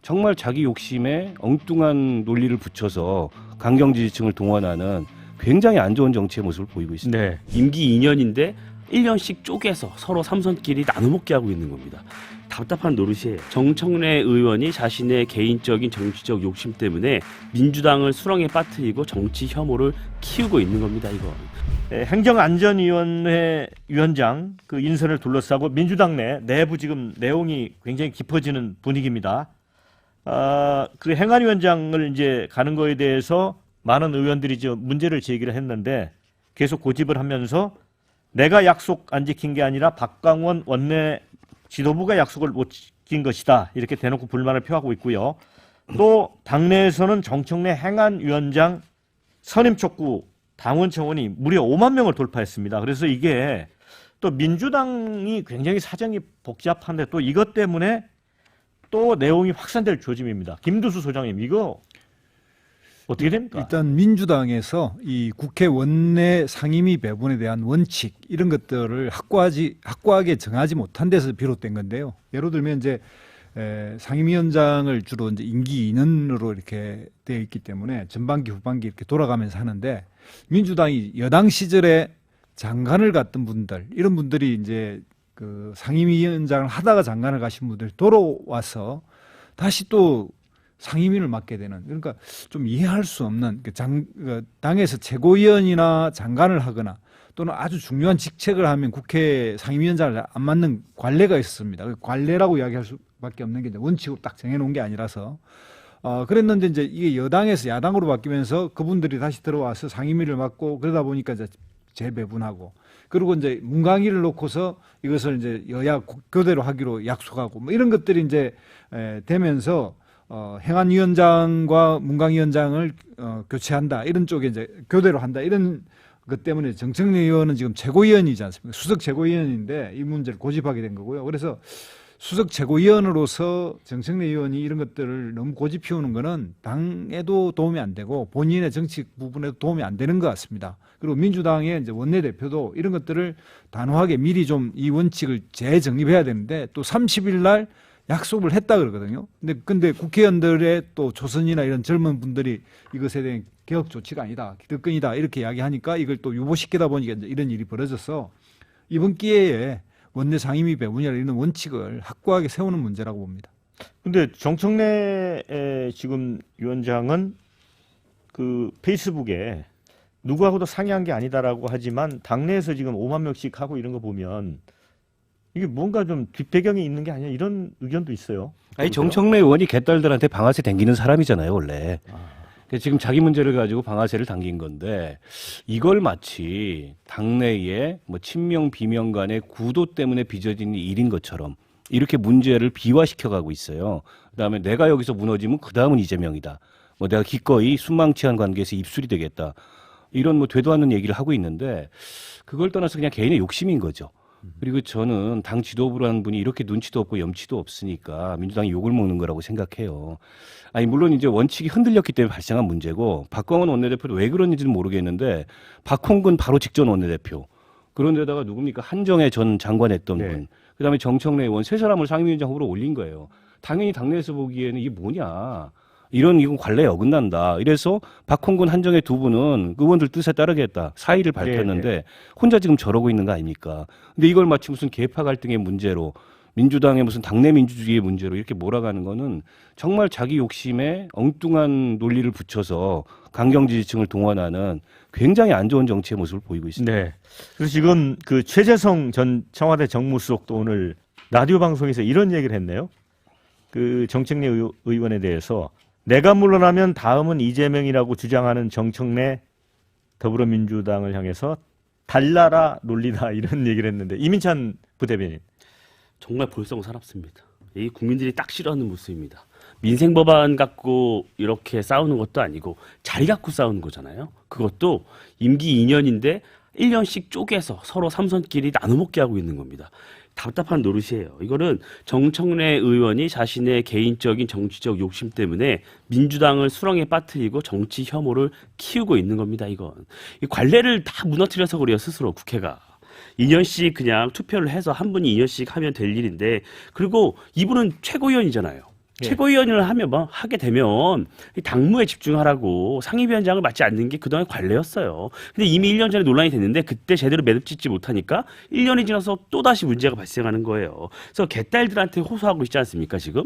정말 자기 욕심에 엉뚱한 논리를 붙여서 강경 지지층을 동원하는 굉장히 안 좋은 정치의 모습을 보이고 있습니다. 네. 임기 2년인데 1년씩 쪼개서 서로 삼선끼리 나눠먹게 하고 있는 겁니다. 답답한 노릇이에요. 정청래 의원이 자신의 개인적인 정치적 욕심 때문에 민주당을 수렁에 빠뜨리고 정치 혐오를 키우고 있는 겁니다. 이거. 네, 행정안전위원회 위원장 그 인선을 둘러싸고 민주당 내부 지금 내용이 굉장히 깊어지는 분위기입니다. 그 행안위원장을 이제 가는 거에 대해서 많은 의원들이 좀 문제를 제기를 했는데 계속 고집을 하면서 내가 약속 안 지킨 게 아니라 박광원 원내 지도부가 약속을 못 지킨 것이다. 이렇게 대놓고 불만을 표하고 있고요. 또 당내에서는 정청래 행안위원장 선임 촉구 당원 청원이 무려 5만 명을 돌파했습니다. 그래서 이게 또 민주당이 굉장히 사정이 복잡한데 또 이것 때문에 또 내용이 확산될 조짐입니다. 김두수 소장님, 이거 어떻게 됩니까? 일단 민주당에서 이 국회 원내 상임위 배분에 대한 원칙 이런 것들을 확고하게 정하지 못한 데서 비롯된 건데요. 예를 들면 이제 상임위원장을 주로 이제 임기 2년으로 이렇게 되어 있기 때문에 전반기 후반기 이렇게 돌아가면서 하는데 민주당이 여당 시절에 장관을 갔던 분들 이런 분들이 이제 그 상임위원장을 하다가 장관을 가신 분들이 돌아와서 다시 또 상임위를 맡게 되는, 그러니까 좀 이해할 수 없는 당에서 최고위원이나 장관을 하거나 또는 아주 중요한 직책을 하면 국회 상임위원장을 안 맡는 관례가 있었습니다. 관례라고 이야기할 수밖에 없는 게 이제 원칙으로 딱 정해놓은 게 아니라서 그랬는데 이제 이게 여당에서 야당으로 바뀌면서 그분들이 다시 들어와서 상임위를 맡고 그러다 보니까 이제 재배분하고 그리고 이제 문강위를 놓고서 이것을 이제 여야 교대로 하기로 약속하고 뭐 이런 것들이 이제 되면서 행안위원장과 문강위원장을 교체한다 이런 쪽에 이제 교대로 한다 이런 것 때문에 정청래 의원은 지금 최고위원이지 않습니까? 수석 최고위원인데 이 문제를 고집하게 된 거고요. 그래서 수석 최고위원으로서 정청래 의원이 이런 것들을 너무 고집 피우는 거는 당에도 도움이 안 되고 본인의 정치 부분에도 도움이 안 되는 것 같습니다. 그리고 민주당의 이제 원내대표도 이런 것들을 단호하게 미리 좀 이 원칙을 재정립해야 되는데 또 30일 날 약속을 했다 그러거든요. 근데 국회의원들의 또 조선이나 이런 젊은 분들이 이것에 대한 개혁 조치가 아니다, 기득권이다 이렇게 이야기하니까 이걸 또 유보시키다 보니까 이제 이런 일이 벌어져서 이번 기회에 원내 상임위 배분이나 이런 원칙을 확고하게 세우는 문제라고 봅니다. 근데 정청래 지금 위원장은 그 페이스북에 누구하고도 상의한 게 아니다라고 하지만 당내에서 지금 5만 명씩 하고 이런 거 보면 이게 뭔가 좀 뒷배경이 있는 게 아니냐 이런 의견도 있어요. 아니 정청래 의원이 개딸들한테 방아쇠 당기는 사람이잖아요, 원래. 지금 자기 문제를 가지고 방아쇠를 당긴 건데 이걸 마치 당내에 뭐 친명 비명 간의 구도 때문에 빚어진 일인 것처럼 이렇게 문제를 비화시켜가고 있어요. 그다음에 내가 여기서 무너지면 그 다음은 이재명이다. 뭐 내가 기꺼이 순망치한 관계에서 입술이 되겠다. 이런 뭐 되도 않는 얘기를 하고 있는데 그걸 떠나서 그냥 개인의 욕심인 거죠. 그리고 저는 당 지도부라는 분이 이렇게 눈치도 없고 염치도 없으니까 민주당이 욕을 먹는 거라고 생각해요. 아니 물론 이제 원칙이 흔들렸기 때문에 발생한 문제고 박광원 원내대표도 왜 그런지는 모르겠는데 박홍근 바로 직전 원내대표 그런데다가 누굽니까 한정혜 전 장관 했던 분 그다음에 정청래 의원 세 사람을 상임위원장 후보로 올린 거예요. 당연히 당내에서 보기에는 이게 뭐냐 이건 관례에 어긋난다. 이래서 박홍근 한정혜 두 분은 의원들 뜻에 따르겠다. 사의를 밝혔는데 혼자 지금 저러고 있는 거 아닙니까? 근데 이걸 마치 무슨 계파 갈등의 문제로 민주당의 무슨 당내 민주주의의 문제로 이렇게 몰아가는 거는 정말 자기 욕심에 엉뚱한 논리를 붙여서 강경 지지층을 동원하는 굉장히 안 좋은 정치의 모습을 보이고 있습니다. 네. 그래서 지금 그 최재성 전 청와대 정무수석도 오늘 라디오 방송에서 이런 얘기를 했네요. 그 정청래 의원에 대해서 내가 물러나면 다음은 이재명이라고 주장하는 정청래 더불어민주당을 향해서 달라라 논리다 이런 얘기를 했는데 이민찬 부대변인. 정말 볼썽사납습니다. 이 국민들이 딱 싫어하는 모습입니다. 민생 법안 갖고 이렇게 싸우는 것도 아니고 자리 갖고 싸우는 거잖아요. 그것도 임기 2년인데 1년씩 쪼개서 서로 삼선끼리 나눠먹게 하고 있는 겁니다. 답답한 노릇이에요. 이거는 정청래 의원이 자신의 개인적인 정치적 욕심 때문에 민주당을 수렁에 빠뜨리고 정치 혐오를 키우고 있는 겁니다. 이건 이 관례를 다 무너뜨려서 그래요. 스스로 국회가 2년씩 그냥 투표를 해서 한 분이 2년씩 하면 될 일인데 그리고 이분은 최고위원이잖아요. 최고위원을 하면 뭐 하게 되면 이 당무에 집중하라고 상임위원장을 맡지 않는 게 그동안 관례였어요. 근데 이미 1년 전에 논란이 됐는데 그때 제대로 매듭 짓지 못하니까 1년이 지나서 또다시 문제가 발생하는 거예요. 그래서 개딸들한테 호소하고 있지 않습니까, 지금?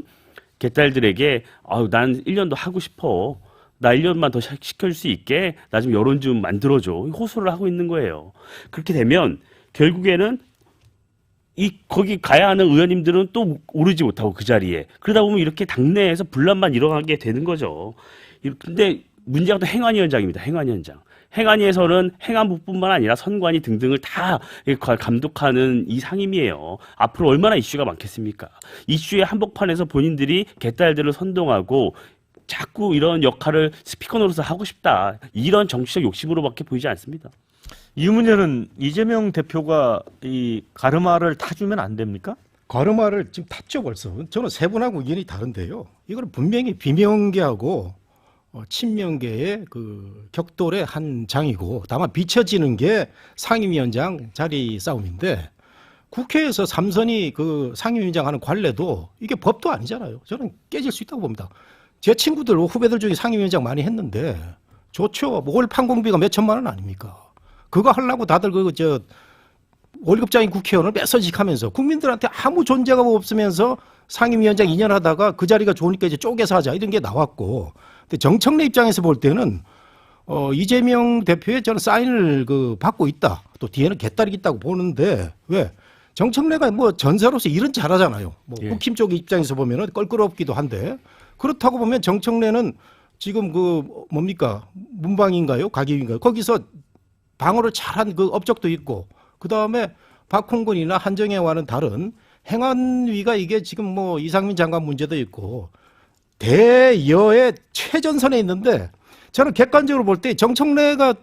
개딸들에게 난 1년도 하고 싶어. 나 1년만 더 시켜줄 수 있게 나 좀 여론 좀 만들어줘. 호소를 하고 있는 거예요. 그렇게 되면 결국에는 거기 가야 하는 의원님들은 또 오르지 못하고 그 자리에 그러다 보면 이렇게 당내에서 분란만 일어나게 되는 거죠. 근데 문제가 또 행안위원장입니다. 행안위원장. 행안위에서는 행안부뿐만 아니라 선관위 등등을 다 감독하는 이 상임이에요. 앞으로 얼마나 이슈가 많겠습니까? 이슈의 한복판에서 본인들이 개딸들을 선동하고 자꾸 이런 역할을 스피커 노릇을 하고 싶다. 이런 정치적 욕심으로밖에 보이지 않습니다. 이 문제는 이재명 대표가 이 가르마를 타주면 안 됩니까? 가르마를 지금 탔죠 벌써. 저는 세 분하고 의견이 다른데요. 이거는 분명히 비명계하고 친명계의 그 격돌의 한 장이고 다만 비춰지는 게 상임위원장 자리 싸움인데 국회에서 삼선이 그 상임위원장 하는 관례도 이게 법도 아니잖아요. 저는 깨질 수 있다고 봅니다. 제 친구들 후배들 중에 상임위원장 많이 했는데 좋죠. 뭐 월 판공비가 몇 천만 원 아닙니까? 그거 하려고 다들 월급장인 국회의원을 뺏어직하면서 국민들한테 아무 존재감 없으면서 상임위원장 2년 하다가 그 자리가 좋으니까 이제 쪼개서 하자 이런 게 나왔고, 근데 정청래 입장에서 볼 때는 이재명 대표의 저는 사인을 받고 있다. 또 뒤에는 개딸이 있다고 보는데 왜? 정청래가 뭐 전사로서 일은 잘하잖아요. 뭐 국힘 쪽 입장에서 보면은 껄끄럽기도 한데 그렇다고 보면 정청래는 지금 뭡니까 문방인가요? 가게인가요? 거기서 방어를 잘한 그 업적도 있고, 그 다음에 박홍근이나 한정혜와는 다른 행안위가 이게 지금 뭐 이상민 장관 문제도 있고 대여의 최전선에 있는데 저는 객관적으로 볼 때 정청래가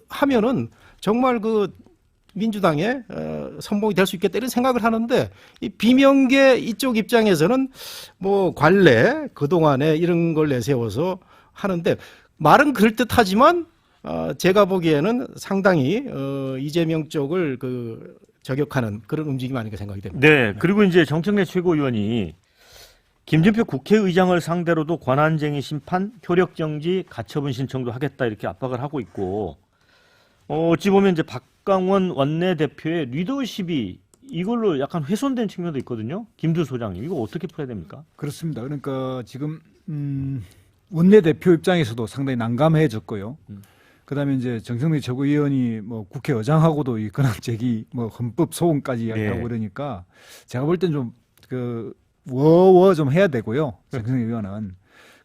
하면은 정말 민주당의 선봉이 될 수 있겠다 이런 생각을 하는데 이 비명계 이쪽 입장에서는 뭐 관례 그동안에 이런 걸 내세워서 하는데 말은 그럴듯하지만 제가 보기에는 상당히 이재명 쪽을 저격하는 그런 움직임이 아닌가 생각이 됩니다. 네. 그리고 이제 정청래 최고위원이 김진표 국회의장을 상대로도 권한쟁의 심판, 효력정지, 가처분 신청도 하겠다 이렇게 압박을 하고 있고, 어찌 보면 이제 박강원 원내대표의 리더십이 이걸로 약간 훼손된 측면도 있거든요. 김두 소장님, 이거 어떻게 풀어야 됩니까? 그렇습니다. 그러니까 지금 원내대표 입장에서도 상당히 난감해졌고요. 그다음에 이제 정청래 최고위원이 뭐 국회의장하고도 이 권한 제기, 뭐 헌법 소원까지 이야기하고 그러니까 제가 볼 땐 좀 좀 해야 되고요. 정청래 의원은.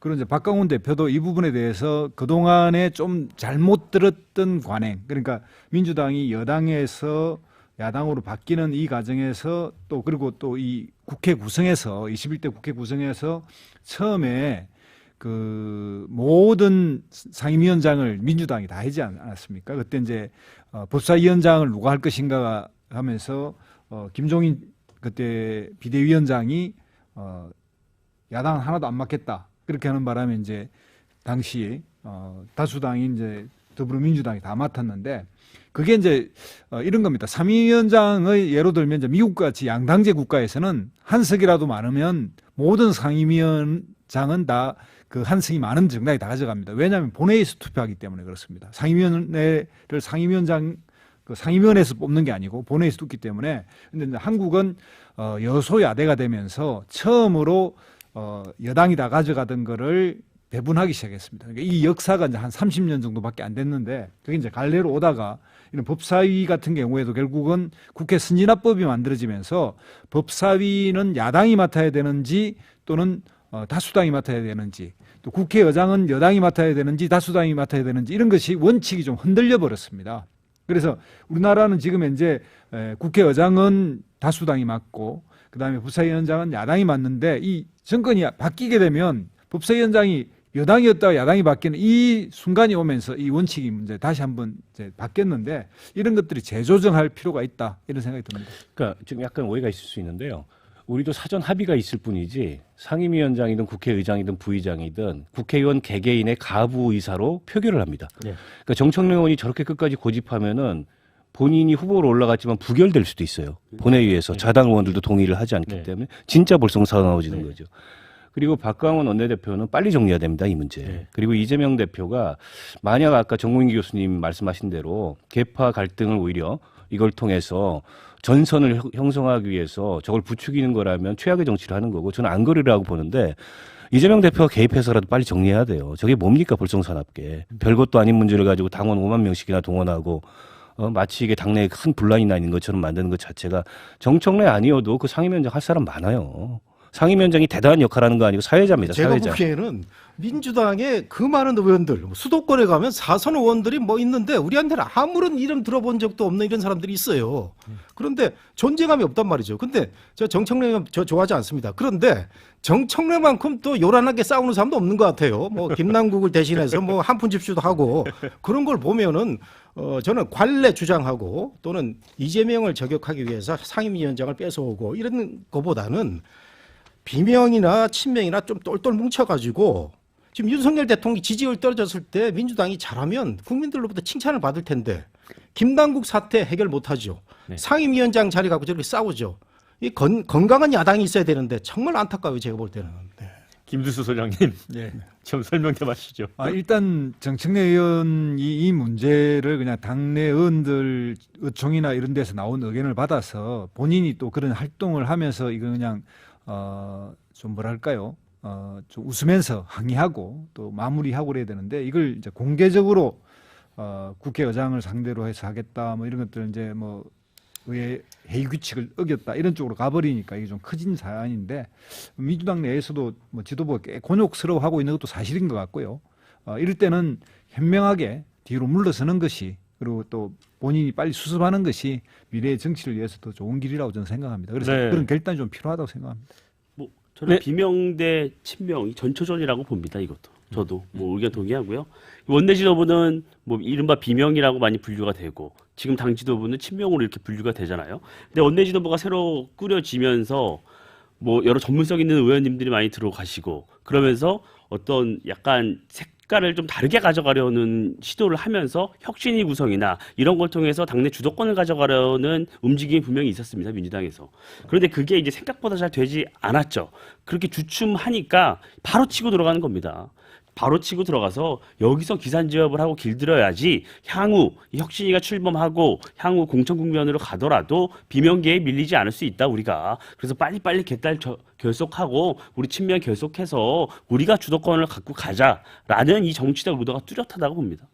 그리고 이제 박강원 대표도 이 부분에 대해서 그동안에 좀 잘못 들었던 관행, 그러니까 민주당이 여당에서 야당으로 바뀌는 이 과정에서 또 그리고 또 이 국회 구성에서 21대 국회 구성에서 처음에 모든 상임위원장을 민주당이 다 하지 않았습니까? 그때 이제 법사위원장을 누가 할 것인가 하면서 김종인 그때 비대위원장이 야당 하나도 안 맡겠다 그렇게 하는 바람에 이제 당시 다수당이 이제 더불어민주당이 다 맡았는데 그게 이제 이런 겁니다. 상임위원장의 예로 들면 이제 미국 같이 양당제 국가에서는 한 석이라도 많으면 모든 상임위원장은 다 그 한 석이 많은 정당이 다 가져갑니다. 왜냐하면 본회의에서 투표하기 때문에 그렇습니다. 상임위원회를 상임위원장 상임위원회에서 뽑는 게 아니고 본회의에서 뽑기 때문에. 근데 한국은 여소야대가 되면서 처음으로 여당이 다 가져가던 거를 배분하기 시작했습니다. 그러니까 이 역사가 이제 한 30년 정도밖에 안 됐는데 그게 이제 갈래로 오다가 이런 법사위 같은 경우에도 결국은 국회 선진화법이 만들어지면서 법사위는 야당이 맡아야 되는지 또는 다수당이 맡아야 되는지 또 국회의장은 여당이 맡아야 되는지 다수당이 맡아야 되는지 이런 것이 원칙이 좀 흔들려 버렸습니다. 그래서 우리나라는 지금 현재 국회의장은 다수당이 맡고 그다음에 법사위원장은 야당이 맡는데 이 정권이 바뀌게 되면 법사위원장이 여당이었다가 야당이 바뀌는 이 순간이 오면서 이 원칙이 문제 다시 한번 이제 바뀌었는데 이런 것들이 재조정할 필요가 있다 이런 생각이 듭니다. 그러니까 지금 약간 오해가 있을 수 있는데요. 우리도 사전 합의가 있을 뿐이지 상임위원장이든 국회의장이든 부의장이든 국회의원 개개인의 가부 의사로 표결을 합니다. 그러니까 정청래 의원이 저렇게 끝까지 고집하면은 본인이 후보로 올라갔지만 부결될 수도 있어요. 본회의에서 자당 의원들도 동의를 하지 않기 때문에 진짜 볼썽사나워지는 거죠. 그리고 박광원 원내대표는 빨리 정리해야 됩니다, 이 문제. 네. 그리고 이재명 대표가 만약 아까 정무인 교수님 말씀하신 대로 계파 갈등을 오히려 이걸 통해서 전선을 형성하기 위해서 저걸 부추기는 거라면 최악의 정치를 하는 거고 저는 안 그러리라고 보는데 이재명 대표가 개입해서라도 빨리 정리해야 돼요. 저게 뭡니까 볼성사납게. 별것도 아닌 문제를 가지고 당원 5만 명씩이나 동원하고 마치 이게 당내에 큰 분란이 나 있는 것처럼 만드는 것 자체가 정청래 아니어도 그 상임위원장 할 사람 많아요. 상임위원장이 대단한 역할을 하는 거 아니고 사회자입니다. 제가 사회자. 보기에는 민주당의 그 많은 의원들, 수도권에 가면 사선 의원들이 뭐 있는데 우리한테는 아무런 이름 들어본 적도 없는 이런 사람들이 있어요. 그런데 존재감이 없단 말이죠. 근데 저 정청래 저 좋아하지 않습니다. 그런데 정청래만큼 또 요란하게 싸우는 사람도 없는 것 같아요. 뭐 김남국을 대신해서 뭐 한푼 집수도 하고 그런 걸 보면은 저는 관례 주장하고 또는 이재명을 저격하기 위해서 상임위원장을 뺏어오고 이런 거보다는 비명이나 친명이나 좀 똘똘 뭉쳐가지고 지금 윤석열 대통령이 지지율 떨어졌을 때 민주당이 잘하면 국민들로부터 칭찬을 받을 텐데 김남국 사태 해결 못하죠. 네. 상임위원장 자리 갖고 저렇게 싸우죠. 이 건강한 야당이 있어야 되는데 정말 안타까워요. 제가 볼 때는. 네. 김두수 소장님 예. 좀 설명 좀 하시죠. 일단 정청래 의원이 이 문제를 그냥 당내 의원들 의총이나 이런 데서 나온 의견을 받아서 본인이 또 그런 활동을 하면서 이거 그냥 좀 뭐랄까요? 좀 웃으면서 항의하고 또 마무리하고 그래야 되는데 이걸 이제 공개적으로 국회의장을 상대로 해서 하겠다 뭐 이런 것들은 이제 뭐 의회 회의 규칙을 어겼다 이런 쪽으로 가버리니까 이게 좀 커진 사안인데 민주당 내에서도 뭐 지도부가 꽤 곤욕스러워하고 있는 것도 사실인 것 같고요. 이럴 때는 현명하게 뒤로 물러서는 것이 그리고 또 본인이 빨리 수습하는 것이 미래의 정치를 위해서 더 좋은 길이라고 저는 생각합니다. 그래서 네. 그런 결단이 좀 필요하다고 생각합니다. 뭐 저는 네. 비명 대 친명이 전초전이라고 봅니다. 이것도 저도 뭐 의견 동의하고요. 원내 지도부는 뭐 이른바 비명이라고 많이 분류가 되고 지금 당 지도부는 친명으로 이렇게 분류가 되잖아요. 근데 원내 지도부가 새로 꾸려지면서 뭐 여러 전문성 있는 의원님들이 많이 들어가시고 그러면서 어떤 약간 색깔을 좀 다르게 가져가려는 시도를 하면서 혁신위 구성이나 이런 걸 통해서 당내 주도권을 가져가려는 움직임이 분명히 있었습니다. 민주당에서. 그런데 그게 이제 생각보다 잘 되지 않았죠. 그렇게 주춤하니까 바로 치고 들어가는 겁니다. 바로 치고 들어가서 여기서 기산지업을 하고 길들여야지 향후 이 혁신위가 출범하고 향후 공천 국면으로 가더라도 비명계에 밀리지 않을 수 있다 우리가. 그래서 빨리빨리 결속하고 우리 친명 결속해서 우리가 주도권을 갖고 가자라는 이 정치적 의도가 뚜렷하다고 봅니다.